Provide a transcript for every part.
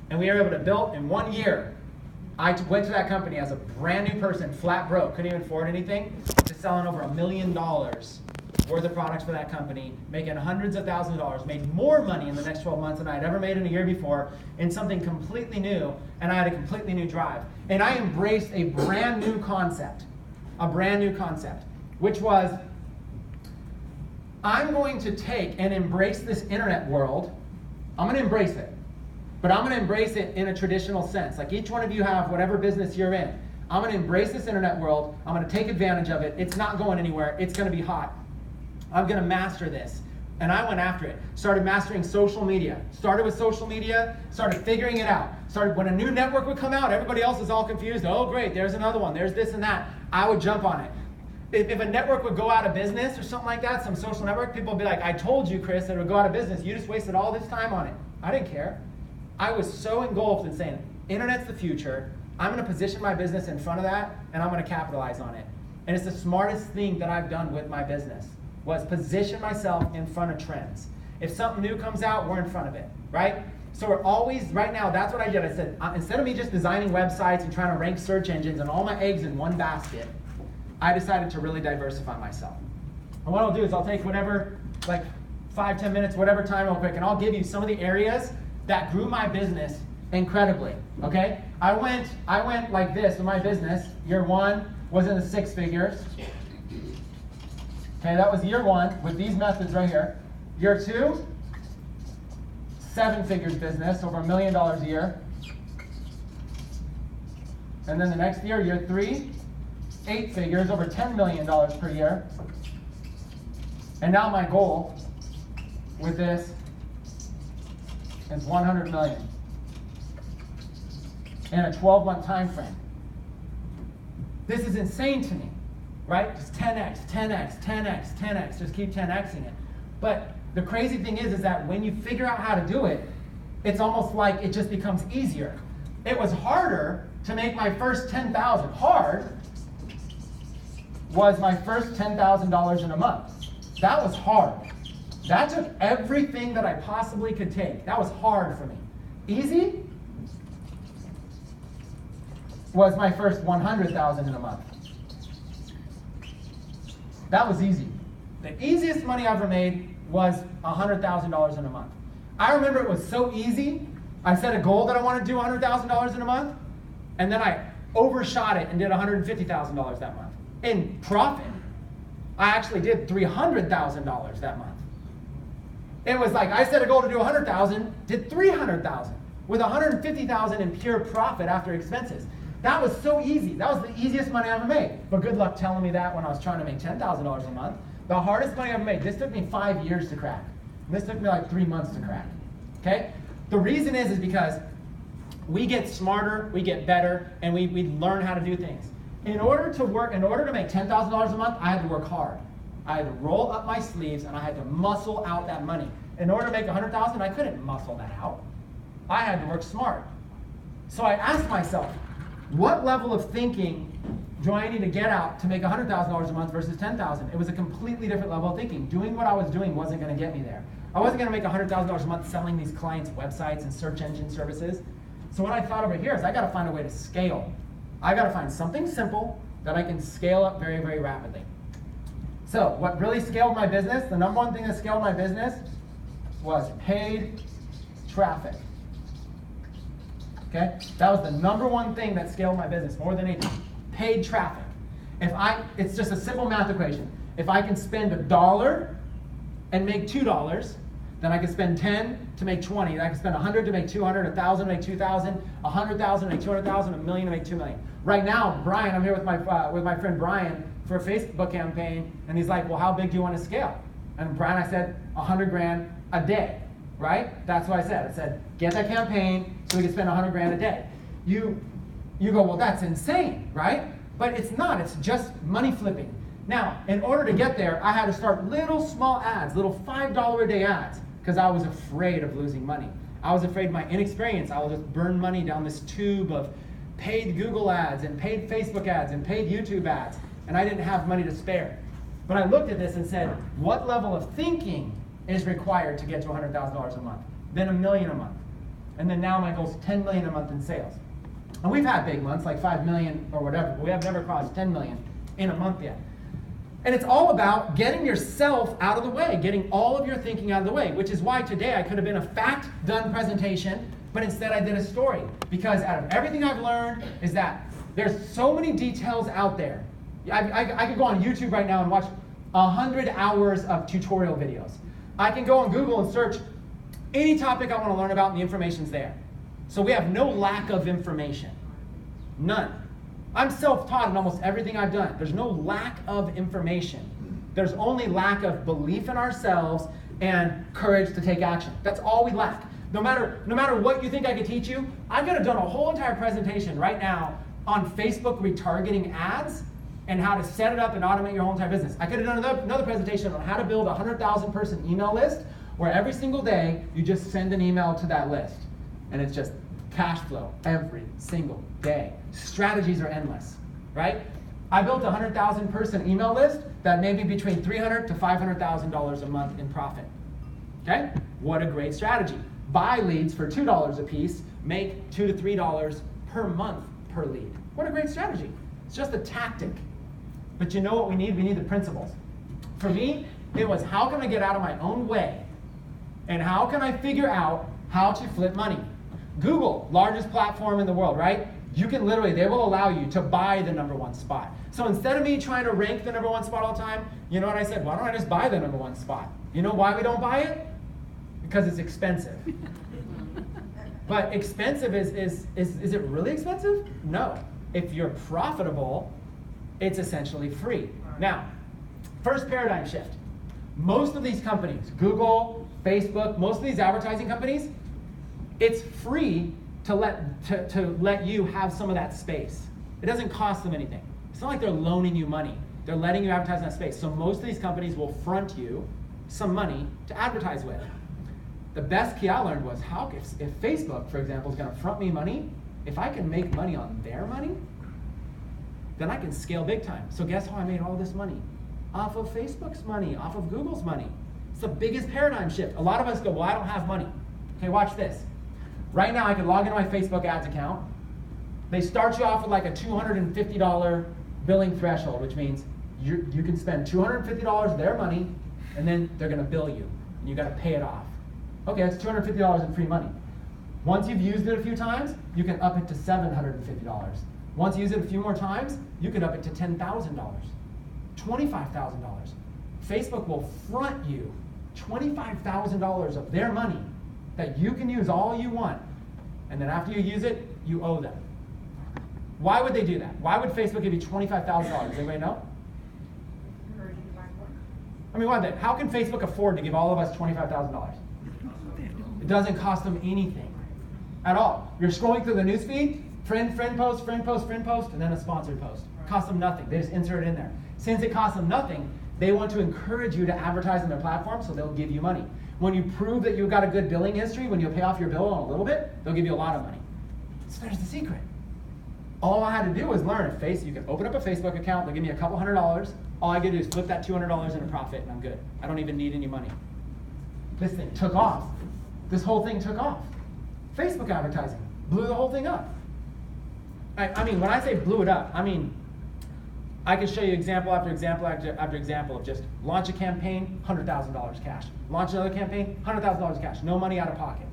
And we were able to build in 1 year. I went to that company as a brand new person, flat broke, couldn't even afford anything, to selling over $1 million worth of products for that company, making hundreds of thousands of dollars, made more money in the next 12 months than I had ever made in a year before, in something completely new, and I had a completely new drive. And I embraced a brand new concept, which was, I'm going to take and embrace this internet world. I'm going to embrace it. But I'm going to embrace it in a traditional sense. Like each one of you have whatever business you're in. I'm going to embrace this internet world. I'm going to take advantage of it. It's not going anywhere. It's going to be hot. I'm going to master this. And I went after it. Started mastering social media. Started with social media. Started figuring it out. Started when a new network would come out, everybody else is all confused. Oh, great, there's another one. There's this and that. I would jump on it. If a network would go out of business or something like that, some social network, people would be like, I told you, Chris, that it would go out of business. You just wasted all this time on it. I didn't care. I was so engulfed in saying, internet's the future. I'm going to position my business in front of that, and I'm going to capitalize on it. And it's the smartest thing that I've done with my business, was position myself in front of trends. If something new comes out, we're in front of it, right? So we're always, right now, that's what I did. I said, instead of me just designing websites and trying to rank search engines and all my eggs in one basket, I decided to really diversify myself. And what I'll do is I'll take whatever, like 5-10 minutes, whatever time real quick, and I'll give you some of the areas that grew my business incredibly, okay? I went like this with my business. Year 1 was in the 6 figures. Okay, that was year 1 with these methods right here. Year 2, 7 figures business, over $1 million a year. And then the next year, year 3, 8 figures, over $10 million per year. And now my goal with this is $100 million in a 12-month time frame. This is insane to me, right? Just 10x, 10x, 10x, 10x, just keep 10xing it. But the crazy thing is that when you figure out how to do it, it's almost like it just becomes easier. It was harder to make my first $10,000. Hard was my first $10,000 in a month. That was hard. That took everything that I possibly could take. That was hard for me. Easy was my first $100,000 in a month. That was easy. The easiest money I ever made was $100,000 in a month. I remember it was so easy. I set a goal that I wanted to do $100,000 in a month, and then I overshot it and did $150,000 that month. In profit, I actually did $300,000 that month. It was like I set a goal to do 100,000, did 300,000 with 150,000 in pure profit after expenses. That was so easy. That was the easiest money I ever made. But good luck telling me that when I was trying to make $10,000 a month. The hardest money I ever made, this took me 5 years to crack. And this took me like 3 months to crack. Okay? The reason is because we get smarter, we get better, and we learn how to do things. In order to make $10,000 a month, I had to work hard. I had to roll up my sleeves and I had to muscle out that money. In order to make $100,000, I couldn't muscle that out. I had to work smart. So I asked myself, what level of thinking do I need to get out to make $100,000 a month versus $10,000? It was a completely different level of thinking. Doing what I was doing wasn't going to get me there. I wasn't going to make $100,000 a month selling these clients' websites and search engine services. So what I thought over here is I got to find a way to scale. I got to find something simple that I can scale up very, very rapidly. So what really scaled my business, the number one thing that scaled my business was paid traffic. Okay? That was the number one thing that scaled my business more than anything. Paid traffic. It's just a simple math equation. If I can spend $1 and make $2, then I can spend 10 to make 20. Then I can spend 100 to make 200, 1,000 to make 2,000, 100,000 to make 200,000, a million to make 2 million. Right now, Brian, I'm here with my friend Brian for a Facebook campaign, and he's like, well, how big do you want to scale? And Brian, I said, 100 grand a day, right? That's what I said. I said, get that campaign so we can spend 100 grand a day. You go, well, that's insane, right? But it's not. It's just money flipping. Now, in order to get there, I had to start little small ads, little $5 a day ads, because I was afraid of losing money. I was afraid my inexperience, I will just burn money down this tube of paid Google ads and paid Facebook ads and paid YouTube ads, and I didn't have money to spare. But I looked at this and said, what level of thinking is required to get to $100,000 a month? Then $1 million a month. And then now my goal is 10 million a month in sales. And we've had big months, like 5 million or whatever, but we have never crossed 10 million in a month yet. And it's all about getting yourself out of the way, getting all of your thinking out of the way, which is why today I could have been a fact-done presentation, but instead I did a story. Because out of everything I've learned is that there's so many details out there. I could go on YouTube right now and watch 100 hours of tutorial videos. I can go on Google and search any topic I want to learn about, and the information's there. So we have no lack of information. None. I'm self-taught in almost everything I've done. There's no lack of information. There's only lack of belief in ourselves and courage to take action. That's all we lack. No matter what you think I could teach you, I could have done a whole entire presentation right now on Facebook retargeting ads and how to set it up and automate your whole entire business. I could have done another presentation on how to build a 100,000 person email list where every single day you just send an email to that list. And it's just cash flow every single day. Strategies are endless, right? I built a 100,000 person email list that may be between $300,000 to $500,000 a month in profit. Okay? What a great strategy. Buy leads for $2 a piece, make $2 to $3 per month per lead. What a great strategy. It's just a tactic. But you know what we need? We need the principles. For me, it was how can I get out of my own way? And how can I figure out how to flip money? Google, largest platform in the world, right? You can literally, they will allow you to buy the #1 spot. So instead of me trying to rank the #1 spot all the time, you know what I said? Why don't I just buy the #1 spot? You know why we don't buy it? Because it's expensive. But expensive is it really expensive? No. If you're profitable, it's essentially free. Now, first paradigm shift. Most of these companies, Google, Facebook, most of these advertising companies, it's free to let you have some of that space. It doesn't cost them anything. It's not like they're loaning you money. They're letting you advertise in that space. So most of these companies will front you some money to advertise with. The best key I learned was how if Facebook, for example, is going to front me money, if I can make money on their money, then I can scale big time. So guess how I made all this money? Off of Facebook's money, off of Google's money. It's the biggest paradigm shift. A lot of us go, well, I don't have money. Okay, watch this. Right now, I can log into my Facebook ads account. They start you off with like a $250 billing threshold, which means you can spend $250 of their money, and then they're going to bill you, and you got to pay it off. Okay, that's $250 in free money. Once you've used it a few times, you can up it to $750. Once you use it a few more times, you can up it to $10,000, $25,000. Facebook will front you $25,000 of their money that you can use all you want, and then after you use it, you owe them. Why would they do that? Why would Facebook give you $25,000? Does anybody know? I mean, how can Facebook afford to give all of us $25,000? It doesn't cost them anything at all. You're scrolling through the newsfeed, friend post, and then a sponsored post. It costs them nothing. They just insert it in there. Since it costs them nothing, they want to encourage you to advertise on their platform, so they'll give you money. When you prove that you've got a good billing history, when you pay off your bill on a little bit, they'll give you a lot of money. So there's the secret. All I had to do was learn. You can open up a Facebook account, they'll give me a couple $100. All I get to do is flip that $200 into profit, and I'm good. I don't even need any money. This thing took off. This whole thing took off. Facebook advertising blew the whole thing up. I mean, when I say blew it up, I mean, I can show you example after example after example of just launch a campaign, $100,000 cash. Launch another campaign, $100,000 cash. No money out of pocket.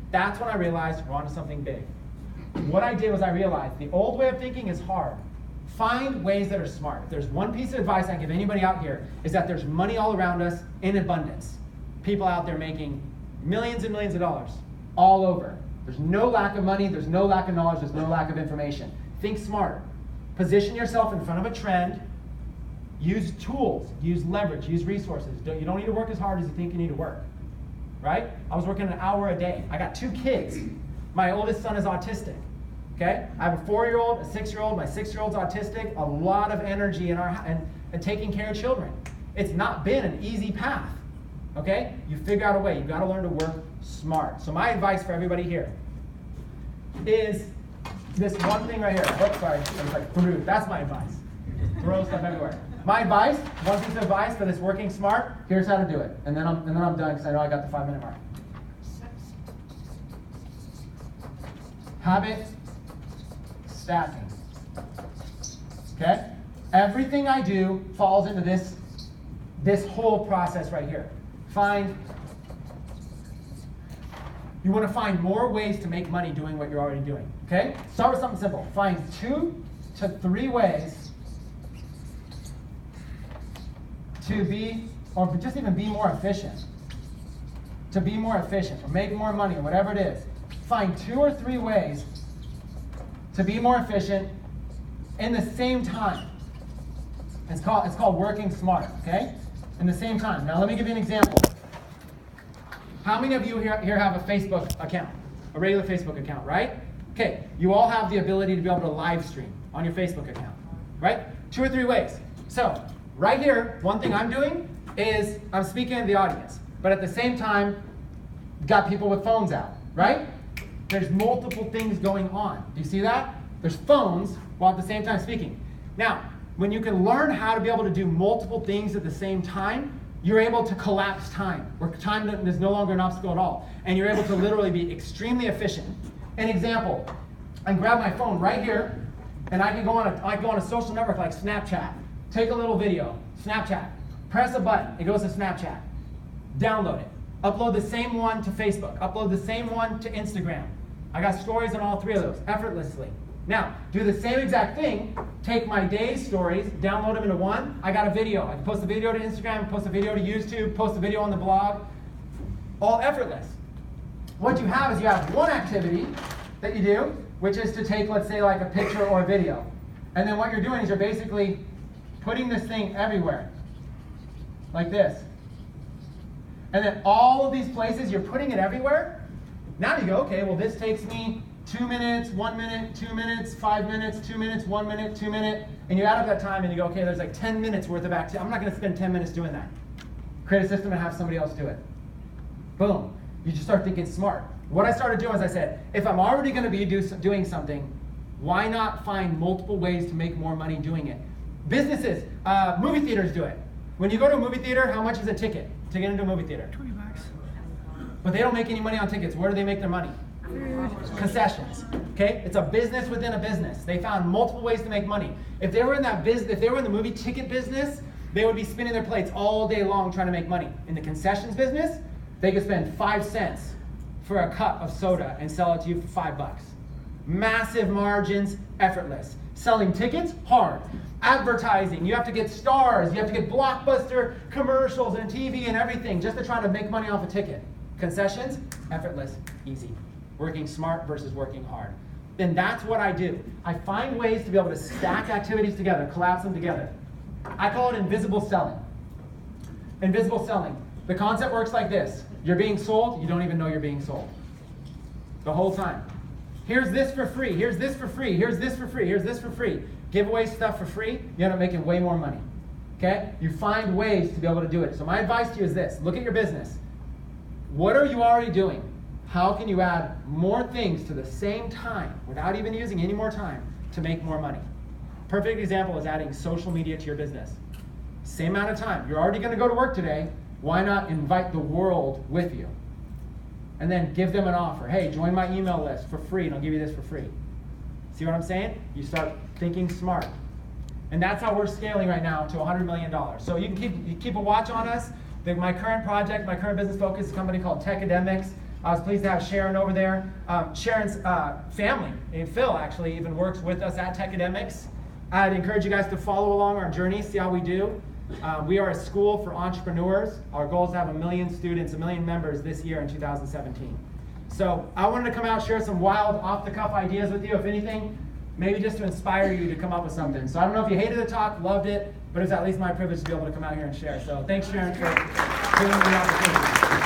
That's when I realized we're onto something big. What I did was I realized the old way of thinking is hard. Find ways that are smart. If there's one piece of advice I give anybody out here, is that there's money all around us in abundance. People out there making millions and millions of dollars all over. There's no lack of money, there's no lack of knowledge, there's no lack of information. Think smart. Position yourself in front of a trend. Use tools, use leverage, use resources. You don't need to work as hard as you think you need to work, right? I was working an hour a day. I got 2 kids. My oldest son is autistic, okay? I have a 4-year-old, a 6-year-old. My 6-year-old's autistic. A lot of energy in and taking care of children. It's not been an easy path, okay? You figure out a way. You've got to learn to work smart. So my advice for everybody here is this one thing right here. Oops, sorry. I was like, that's my advice. Throw stuff everywhere. My advice, one piece of advice that is working smart, here's how to do it. And then I'm done because I know I got the 5-minute mark. Habit stacking. Okay? Everything I do falls into this whole process right here. You want to find more ways to make money doing what you're already doing. Okay? Start with something simple. Find 2 to 3 ways to be, or just even be more efficient. To be more efficient, or make more money, or whatever it is. Find 2 or 3 ways to be more efficient in the same time. It's called working smart, okay? In the same time. Now let me give you an example. How many of you here have a Facebook account? A regular Facebook account, right? Okay, you all have the ability to be able to live stream on your Facebook account, right? 2 or 3 ways. So, right here, one thing I'm doing is I'm speaking to the audience, but at the same time, got people with phones out, right? There's multiple things going on. Do you see that? There's phones while at the same time speaking. Now, when you can learn how to be able to do multiple things at the same time, you're able to collapse time, where time is no longer an obstacle at all. And you're able to literally be extremely efficient. An example, I can grab my phone right here, and I can go on a social network like Snapchat, take a little video, Snapchat, press a button, it goes to Snapchat, download it, upload the same one to Facebook, upload the same one to Instagram. I got stories on all 3 of those, effortlessly. Now, do the same exact thing, take my day's stories, download them into one, I got a video. I can post a video to Instagram, post a video to YouTube, post a video on the blog, all effortless. What you have is you have one activity that you do, which is to take, let's say, like a picture or a video. And then what you're doing is you're basically putting this thing everywhere, like this. And then all of these places, you're putting it everywhere. Now you go, okay, well this takes me 2 minutes, 1 minute, 2 minutes, 5 minutes, 2 minutes, 1 minute, 2 minutes, and you add up that time and you go, okay, there's like 10 minutes worth of activity. I'm not going to spend 10 minutes doing that. Create a system and have somebody else do it. Boom. You just start thinking smart. What I started doing is I said, if I'm already going to be doing something, why not find multiple ways to make more money doing it? Businesses, movie theaters do it. When you go to a movie theater, how much is a ticket to get into a movie theater? $20. But they don't make any money on tickets. Where do they make their money? Concessions. Okay, it's a business within a business. They found multiple ways to make money. If they were in that business, if they were in the movie ticket business, they would be spinning their plates all day long trying to make money. In the concessions business, they could spend 5 cents for a cup of soda and sell it to you for $5. Massive margins, effortless. Selling tickets, hard. Advertising, you have to get stars, you have to get blockbuster commercials and TV and everything just to try to make money off a ticket. Concessions, effortless, easy. Working smart versus working hard. Then that's what I do. I find ways to be able to stack activities together, collapse them together. I call it invisible selling. Invisible selling. The concept works like this. You're being sold, you don't even know you're being sold. The whole time. Here's this for free, here's this for free, here's this for free, here's this for free. Give away stuff for free, you end up making way more money. Okay? You find ways to be able to do it. So my advice to you is this. Look at your business. What are you already doing? How can you add more things to the same time without even using any more time to make more money? Perfect example is adding social media to your business. Same amount of time. You're already going to go to work today. Why not invite the world with you? And then give them an offer. Hey, join my email list for free, and I'll give you this for free. See what I'm saying? You start thinking smart. And that's how we're scaling right now to $100 million. So you can keep a watch on us. My current project, my current business focus is a company called Techademics. I was pleased to have Sharon over there. Sharon's family, and Phil actually, even works with us at Techademics. I'd encourage you guys to follow along our journey, see how we do. We are a school for entrepreneurs. Our goal is to have 1 million students, 1 million members this year in 2017. So I wanted to come out, share some wild, off-the-cuff ideas with you, if anything, maybe just to inspire you to come up with something. So I don't know if you hated the talk, loved it, but it's at least my privilege to be able to come out here and share. So thanks, Sharon, for giving me the opportunity.